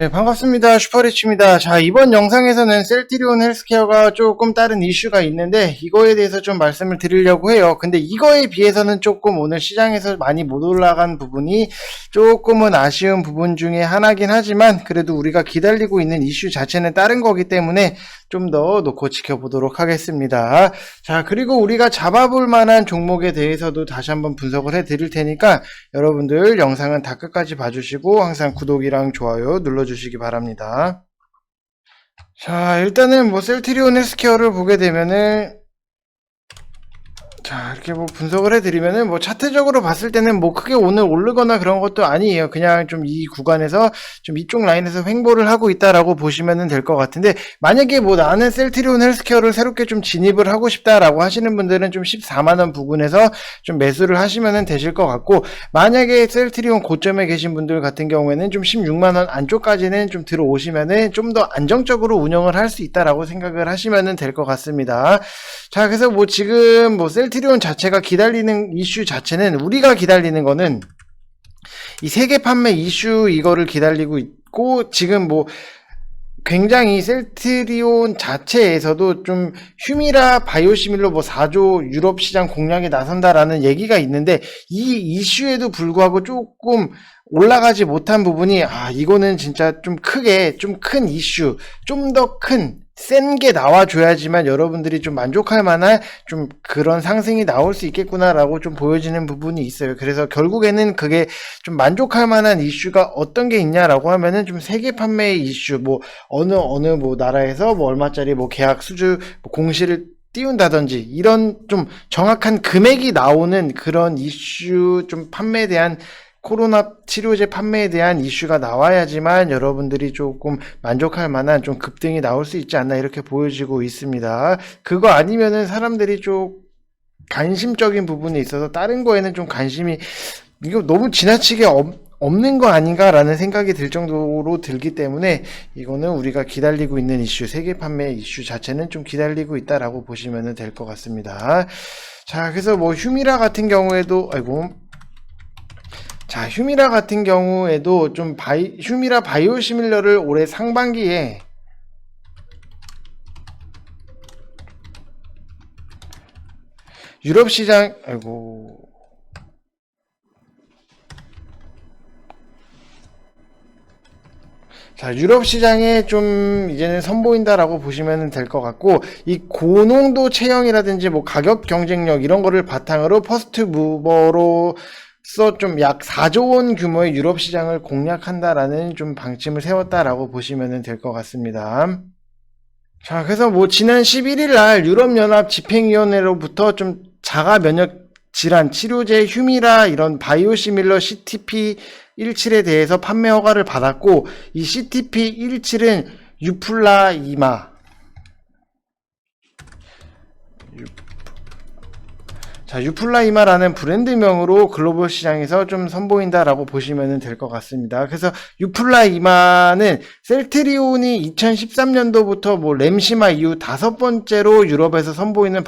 네, 반갑습니다. 슈퍼리치입니다. 자, 이번 영상에서는 셀트리온 헬스케어가 조금 다른 이슈가 있는데 이거에 대해서 좀 말씀을 드리려고 해요. 근데 이거에 비해서는 조금 오늘 시장에서 많이 못 올라간 부분이 조금은 아쉬운 부분 중에 하나긴 하지만 그래도 우리가 기다리고 있는 이슈 자체는 다른 거기 때문에 좀 더 놓고 지켜보도록 하겠습니다. 자, 그리고 우리가 잡아볼 만한 종목에 대해서도 다시 한번 분석을 해 드릴 테니까 여러분들 영상은 다 끝까지 봐주시고 항상 구독이랑 좋아요 눌러주시기 바랍니다. 자, 일단은 뭐 셀트리온 헬스케어를 보게 되면은 자, 이렇게 뭐 분석을 해드리면은 뭐 차트적으로 봤을 때는 뭐 크게 오늘 오르거나 그런 것도 아니에요. 그냥 좀 이 구간에서 좀 이쪽 라인에서 횡보를 하고 있다라고 보시면 될 것 같은데, 만약에 뭐 나는 셀트리온 헬스케어를 새롭게 좀 진입을 하고 싶다라고 하시는 분들은 좀 14만원 부근에서 좀 매수를 하시면 되실 것 같고, 만약에 셀트리온 고점에 계신 분들 같은 경우에는 좀 16만원 안쪽까지는 좀 들어오시면은 좀 더 안정적으로 운영을 할 수 있다라고 생각을 하시면 될 것 같습니다. 자, 그래서 뭐 지금 뭐 셀트리온 자체가 기다리는 이슈 자체는, 우리가 기다리는 거는 이 세계 판매 이슈 이거를 기다리고 있고, 지금 뭐 굉장히 셀트리온 자체에서도 좀 휴미라 바이오시밀러 뭐 4조 유럽 시장 공략에 나선다라는 얘기가 있는데, 이 이슈에도 불구하고 조금 올라가지 못한 부분이, 이거는 진짜 좀 크게 좀 큰 이슈, 좀 더 큰 센 게 나와줘야지만 여러분들이 좀 만족할 만한 좀 그런 상승이 나올 수 있겠구나라고 좀 보여지는 부분이 있어요. 그래서 결국에는 그게 좀 만족할 만한 이슈가 어떤 게 있냐라고 하면은 좀 세계 판매 이슈, 뭐 어느 뭐 나라에서 뭐 얼마짜리 뭐 계약 수주 뭐 공시를 띄운다든지 이런 좀 정확한 금액이 나오는 그런 이슈, 좀 판매에 대한, 코로나 치료제 판매에 대한 이슈가 나와야지만 여러분들이 조금 만족할 만한 좀 급등이 나올 수 있지 않나 이렇게 보여지고 있습니다. 그거 아니면은 사람들이 좀 관심적인 부분에 있어서 다른 거에는 좀 관심이, 이거 너무 지나치게 없는 거 아닌가라는 생각이 들 정도로 들기 때문에 이거는 우리가 기다리고 있는 이슈, 세계 판매 이슈 자체는 좀 기다리고 있다라고 보시면 될 것 같습니다. 자, 그래서 뭐 휴미라 같은 경우에도, 자, 휴미라 같은 경우에도 좀 휴미라 바이오시밀러를 올해 상반기에 유럽 시장, 자, 유럽 시장에 좀 이제는 선보인다라고 보시면 될 것 같고, 이 고농도 체형이라든지 뭐 가격 경쟁력 이런 거를 바탕으로 퍼스트 무버로 좀 약 4조 원 규모의 유럽 시장을 공략한다라는 좀 방침을 세웠다라고 보시면 될 것 같습니다. 자, 그래서 뭐 지난 11일 날 유럽연합 집행위원회로부터 좀 자가 면역 질환 치료제 휴미라 이런 바이오시밀러 CTP17에 대해서 판매 허가를 받았고, 이 CTP17은 유플라이마, 자, 유플라이마라는 브랜드명으로 글로벌 시장에서 좀 선보인다라고 보시면 될 것 같습니다. 그래서 유플라이마는 셀트리온이 2013년도부터 뭐 램시마 이후 5번째로 유럽에서 선보이는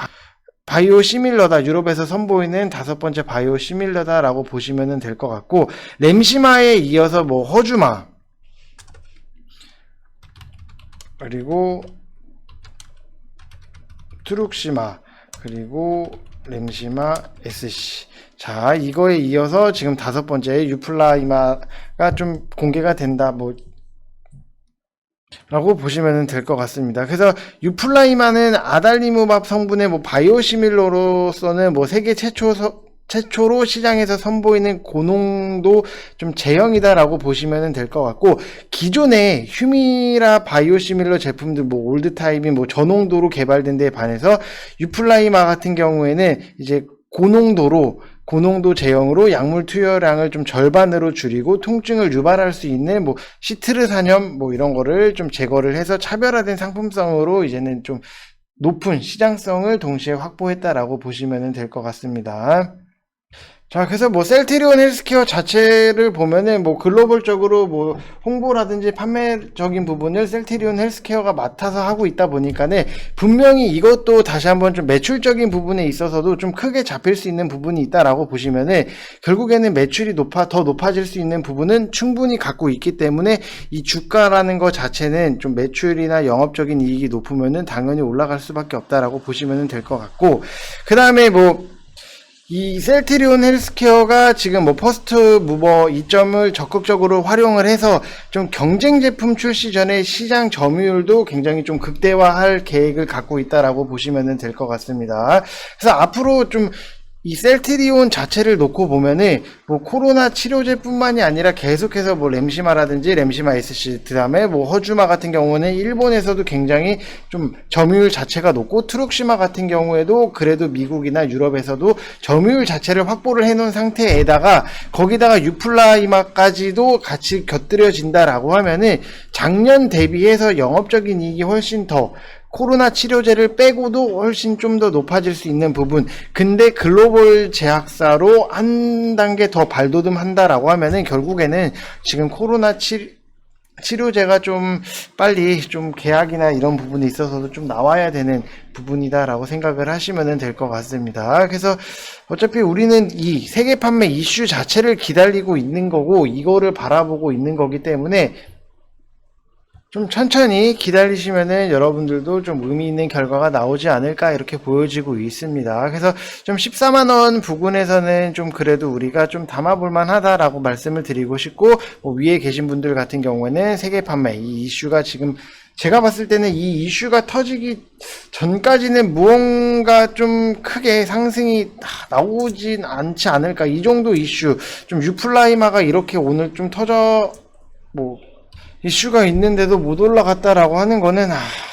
바이오시밀러다, 유럽에서 선보이는 5번째 바이오시밀러다라고 보시면 될 것 같고, 램시마에 이어서 뭐 허주마, 그리고 트룩시마, 그리고 램시마 SC. 자, 이거에 이어서 지금 5번째 유플라이마가 좀 공개가 된다, 뭐 라고 보시면 될 것 같습니다. 그래서 유플라이마는 아달리무밥 성분의 뭐 바이오시밀러로서는 뭐 세계 최초로 시장에서 선보이는 고농도 좀 제형이다라고 보시면 될 것 같고, 기존의 휴미라 바이오시밀러 제품들 뭐 올드타입인 뭐 저농도로 개발된 데에 반해서 유플라이마 같은 경우에는 이제 고농도 제형으로 약물 투여량을 좀 절반으로 줄이고 통증을 유발할 수 있는 뭐 시트르산염 뭐 이런 거를 좀 제거를 해서 차별화된 상품성으로 이제는 좀 높은 시장성을 동시에 확보했다라고 보시면 될 것 같습니다. 자, 그래서 뭐 셀트리온 헬스케어 자체를 보면은 뭐 글로벌적으로 뭐 홍보라든지 판매적인 부분을 셀트리온 헬스케어가 맡아서 하고 있다 보니까는 분명히 이것도 다시 한번 좀 매출적인 부분에 있어서도 좀 크게 잡힐 수 있는 부분이 있다라고 보시면은 결국에는 매출이 더 높아질 수 있는 부분은 충분히 갖고 있기 때문에 이 주가라는 것 자체는 좀 매출이나 영업적인 이익이 높으면은 당연히 올라갈 수밖에 없다라고 보시면 될 것 같고, 그 다음에 뭐 이 셀트리온 헬스케어가 지금 뭐 퍼스트 무버 이점을 적극적으로 활용을 해서 좀 경쟁 제품 출시 전에 시장 점유율도 굉장히 좀 극대화할 계획을 갖고 있다라고 보시면 될 것 같습니다. 그래서 앞으로 좀 이 셀트리온 자체를 놓고 보면은 뭐 코로나 치료제뿐만이 아니라 계속해서 뭐 램시마라든지 램시마 SC, 그다음에 뭐 허주마 같은 경우는 일본에서도 굉장히 좀 점유율 자체가 높고, 트룩시마 같은 경우에도 그래도 미국이나 유럽에서도 점유율 자체를 확보를 해놓은 상태에다가 거기다가 유플라이마까지도 같이 곁들여진다라고 하면은 작년 대비해서 영업적인 이익이 훨씬 더 코로나 치료제를 빼고도 훨씬 좀 더 높아질 수 있는 부분, 근데 글로벌 제약사로 한 단계 더 발돋움 한다라고 하면은 결국에는 지금 코로나 치료제가 좀 빨리 좀 계약이나 이런 부분에 있어서도 좀 나와야 되는 부분이다라고 생각을 하시면 될 것 같습니다. 그래서 어차피 우리는 이 세계 판매 이슈 자체를 기다리고 있는 거고 이거를 바라보고 있는 거기 때문에 좀 천천히 기다리시면은 여러분들도 좀 의미 있는 결과가 나오지 않을까 이렇게 보여지고 있습니다. 그래서 좀 14만원 부근에서는 좀 그래도 우리가 좀 담아볼만 하다라고 말씀을 드리고 싶고, 뭐 위에 계신 분들 같은 경우에는 세계 판매 이 이슈가 지금 제가 봤을 때는 이 이슈가 터지기 전까지는 무언가 좀 크게 상승이 나오진 않지 않을까, 이 정도 이슈, 좀 유플라이마가 이렇게 오늘 좀 뭐 이슈가 있는데도 못 올라갔다라고 하는 거는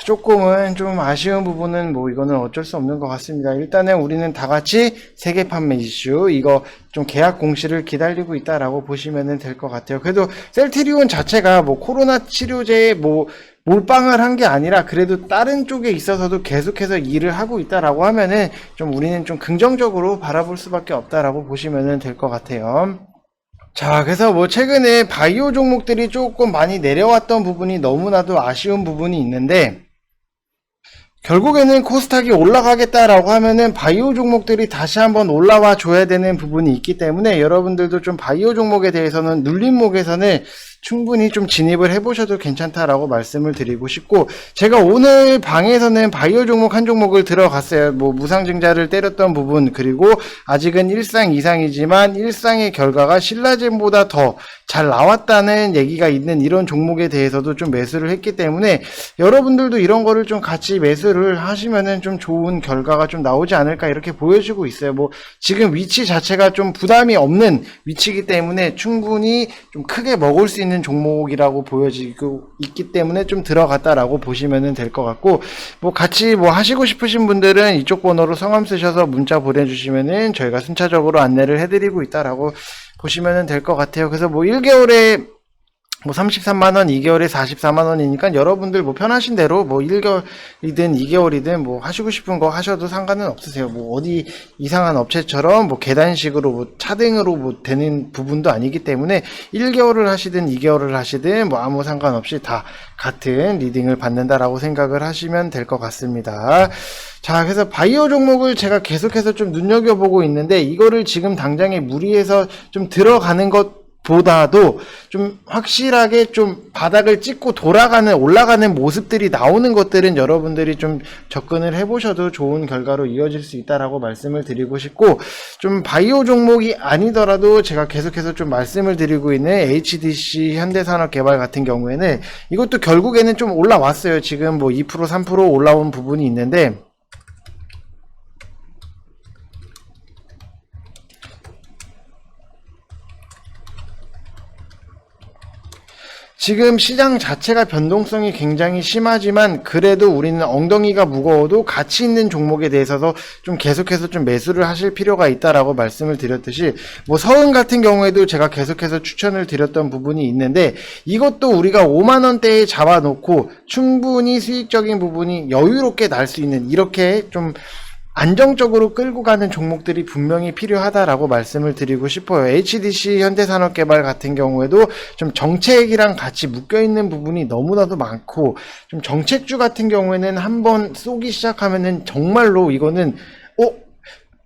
조금은 좀 아쉬운 부분은 뭐 이거는 어쩔 수 없는 것 같습니다. 일단은 우리는 다 같이 세계 판매 이슈 이거 좀 계약 공시를 기다리고 있다라고 보시면 될 것 같아요. 그래도 셀트리온 자체가 뭐 코로나 치료제에 뭐 몰빵을 한 게 아니라 그래도 다른 쪽에 있어서도 계속해서 일을 하고 있다라고 하면은 좀 우리는 좀 긍정적으로 바라볼 수밖에 없다라고 보시면 될 것 같아요. 자, 그래서 뭐 최근에 바이오 종목들이 조금 많이 내려왔던 부분이 너무나도 아쉬운 부분이 있는데, 결국에는 코스닥이 올라가겠다라고 하면은 바이오 종목들이 다시 한번 올라와 줘야 되는 부분이 있기 때문에 여러분들도 좀 바이오 종목에 대해서는 눌림목에서는 충분히 좀 진입을 해보셔도 괜찮다라고 말씀을 드리고 싶고, 제가 오늘 방에서는 바이오 종목 한 종목을 들어갔어요. 뭐 무상증자를 때렸던 부분, 그리고 아직은 1상 이상이지만 1상의 결과가 신라젠보다 더 잘 나왔다는 얘기가 있는 이런 종목에 대해서도 좀 매수를 했기 때문에 여러분들도 이런 거를 좀 같이 매수를 하시면은 좀 좋은 결과가 좀 나오지 않을까 이렇게 보여지고 있어요. 뭐 지금 위치 자체가 좀 부담이 없는 위치이기 때문에 충분히 좀 크게 먹을 수 있는 종목이라고 보여지고 있기 때문에 좀 들어갔다라고 보시면 될 것 같고, 뭐 같이 뭐 하시고 싶으신 분들은 이쪽 번호로 성함 쓰셔서 문자 보내주시면은 저희가 순차적으로 안내를 해드리고 있다라고 보시면 될 것 같아요. 그래서 뭐 1개월에 뭐 33만원, 2개월에 44만원이니까 여러분들 뭐 편하신 대로 뭐 1개월이든 2개월이든 뭐 하시고 싶은 거 하셔도 상관은 없으세요. 뭐 어디 이상한 업체처럼 뭐 계단식으로 뭐 차등으로 뭐 되는 부분도 아니기 때문에 1개월을 하시든 2개월을 하시든 뭐 아무 상관없이 다 같은 리딩을 받는다라고 생각을 하시면 될 것 같습니다. 자, 그래서 바이오 종목을 제가 계속해서 좀 눈여겨보고 있는데, 이거를 지금 당장에 무리해서 좀 들어가는 것 보다도 좀 확실하게 좀 바닥을 찍고 올라가는 모습들이 나오는 것들은 여러분들이 좀 접근을 해보셔도 좋은 결과로 이어질 수 있다라고 말씀을 드리고 싶고, 좀 바이오 종목이 아니더라도 제가 계속해서 좀 말씀을 드리고 있는 HDC 현대산업개발 같은 경우에는 이것도 결국에는 좀 올라왔어요. 지금 뭐 2% 3% 올라온 부분이 있는데, 지금 시장 자체가 변동성이 굉장히 심하지만 그래도 우리는 엉덩이가 무거워도 가치 있는 종목에 대해서 좀 계속해서 좀 매수를 하실 필요가 있다라고 말씀을 드렸듯이, 뭐 서은 같은 경우에도 제가 계속해서 추천을 드렸던 부분이 있는데, 이것도 우리가 5만원대에 잡아놓고 충분히 수익적인 부분이 여유롭게 날 수 있는, 이렇게 좀 안정적으로 끌고 가는 종목들이 분명히 필요하다라고 말씀을 드리고 싶어요. HDC 현대산업개발 같은 경우에도 좀 정책이랑 같이 묶여있는 부분이 너무나도 많고, 좀 정책주 같은 경우에는 한번 쏘기 시작하면은 정말로 이거는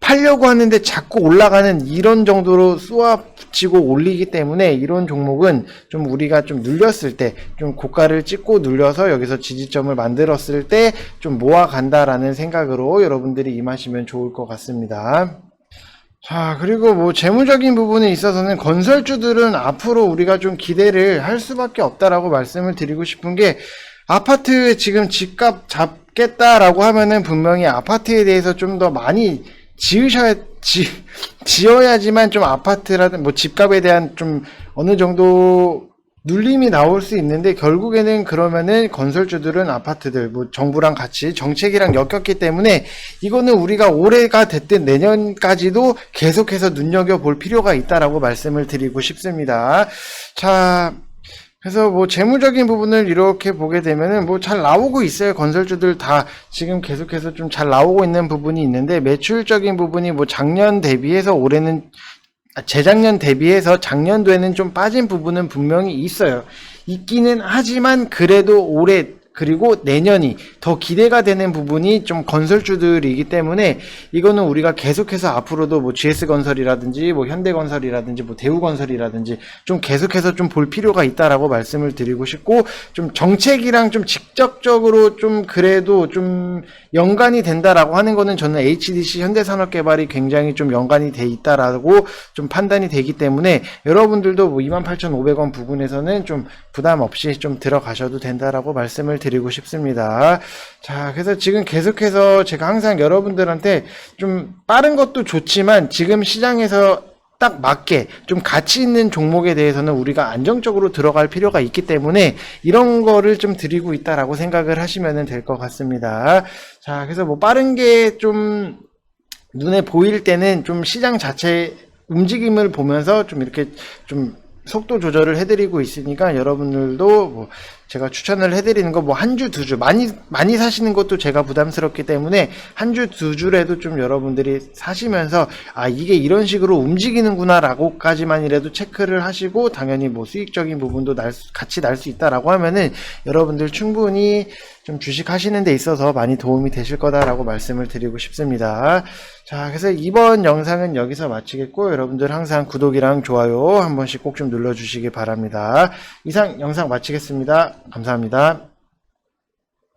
팔려고 하는데 자꾸 올라가는 이런 정도로 쏘아 붙이고 올리기 때문에, 이런 종목은 좀 우리가 좀 눌렸을 때, 좀 고가를 찍고 눌려서 여기서 지지점을 만들었을 때 좀 모아간다라는 생각으로 여러분들이 임하시면 좋을 것 같습니다. 자, 그리고 뭐 재무적인 부분에 있어서는 건설주들은 앞으로 우리가 좀 기대를 할 수밖에 없다라고 말씀을 드리고 싶은 게, 아파트 지금 집값 잡겠다라고 하면은 분명히 아파트에 대해서 좀 더 많이 지어야지만 좀 아파트라든 뭐 집값에 대한 좀 어느 정도 눌림이 나올 수 있는데, 결국에는 그러면은 건설주들은 아파트들 뭐 정부랑 같이 정책이랑 엮였기 때문에 이거는 우리가 올해가 됐든 내년까지도 계속해서 눈여겨볼 필요가 있다라고 말씀을 드리고 싶습니다. 자, 그래서 뭐 재무적인 부분을 이렇게 보게 되면은 뭐 잘 나오고 있어요. 건설주들 다 지금 계속해서 좀 잘 나오고 있는 부분이 있는데, 매출적인 부분이 뭐 작년 대비해서 올해는, 재작년 대비해서 작년도에는 좀 빠진 부분은 분명히 있어요. 있기는 하지만 그래도 올해 그리고 내년이 더 기대가 되는 부분이 좀 건설주들이기 때문에, 이거는 우리가 계속해서 앞으로도 뭐 GS건설이라든지 뭐 현대건설이라든지 뭐 대우건설이라든지 좀 계속해서 좀 볼 필요가 있다라고 말씀을 드리고 싶고, 좀 정책이랑 좀 직접적으로 좀 그래도 좀 연관이 된다라고 하는 거는 저는 HDC 현대산업개발이 굉장히 좀 연관이 돼 있다라고 좀 판단이 되기 때문에, 여러분들도 뭐 28,500원 부근에서는 좀 부담 없이 좀 들어가셔도 된다라고 말씀을 드리고 싶습니다. 자, 그래서 지금 계속해서 제가 항상 여러분들한테 좀 빠른 것도 좋지만 지금 시장에서 딱 맞게 좀 가치 있는 종목에 대해서는 우리가 안정적으로 들어갈 필요가 있기 때문에 이런 거를 좀 드리고 있다라고 생각을 하시면 될 것 같습니다. 자, 그래서 뭐 빠른 게 좀 눈에 보일 때는 좀 시장 자체 움직임을 보면서 좀 이렇게 좀 속도 조절을 해드리고 있으니까, 여러분들도 뭐 제가 추천을 해드리는 거 뭐 한 주, 두 주 많이 사시는 것도 제가 부담스럽기 때문에 한 주, 두 주라도 좀 여러분들이 사시면서 이게 이런 식으로 움직이는구나 라고까지만이라도 체크를 하시고, 당연히 뭐 수익적인 부분도 같이 날 수 있다라고 하면은 여러분들 충분히 좀 주식 하시는 데 있어서 많이 도움이 되실 거다라고 말씀을 드리고 싶습니다. 자, 그래서 이번 영상은 여기서 마치겠고, 여러분들 항상 구독이랑 좋아요 한 번씩 꼭 좀 눌러주시기 바랍니다. 이상 영상 마치겠습니다. 감사합니다.